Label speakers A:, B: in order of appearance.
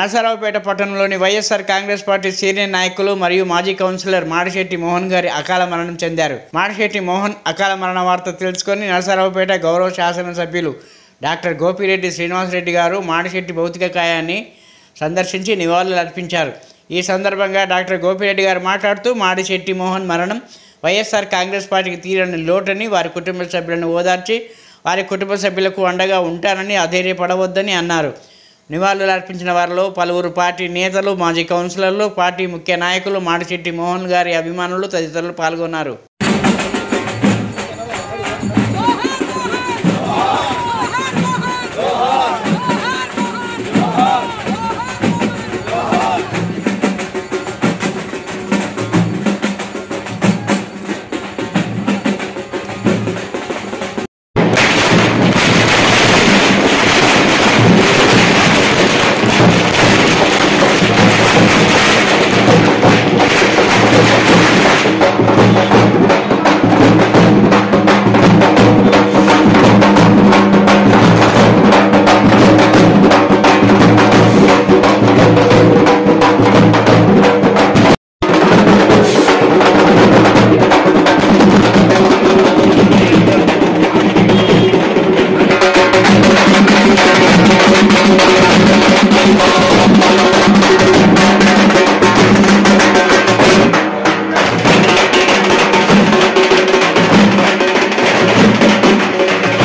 A: నరసరావుపేట పట్టణంలోని YSR Congress party senior నాయకులు మరియు మాజీ కౌన్సిలర్ మాడిశెట్టి మోహన్ గారి అకాల మరణం చెందారు. మాడిశెట్టి మోహన్ అకాల మరణ వార్త తెలుసుకొని నరసరావుపేట గౌరవ శాసనసభ్యులు డాక్టర్ గోపిరెడ్డి శ్రీనివాసరెడ్డి గారు మాడిశెట్టి భౌతిక కాయాన్ని సందర్శించి నివాళులు అర్పించారు. ఈ సందర్భంగా డాక్టర్ గోపిరెడ్డి గారు మాట్లాడుతూ మాడిశెట్టి మోహన్ మరణం వైఎస్ఆర్ కాంగ్రెస్ పార్టీకి తీరని లోటని, వారి కుటుంబ సభ్యులను ఓదార్చి వారి కుటుంబ సభ్యులకు అండగా ఉంటానని, అధైర్యపడవద్దని అన్నారు. నివాళులు అర్పించిన వారిలో పలువురు పార్టీ నేతలు, మాజీ కౌన్సిలర్లు, పార్టీ ముఖ్య నాయకులు, మాడిశెట్టి మోహన్ గారి అభిమానులు తదితరులు పాల్గొన్నారు.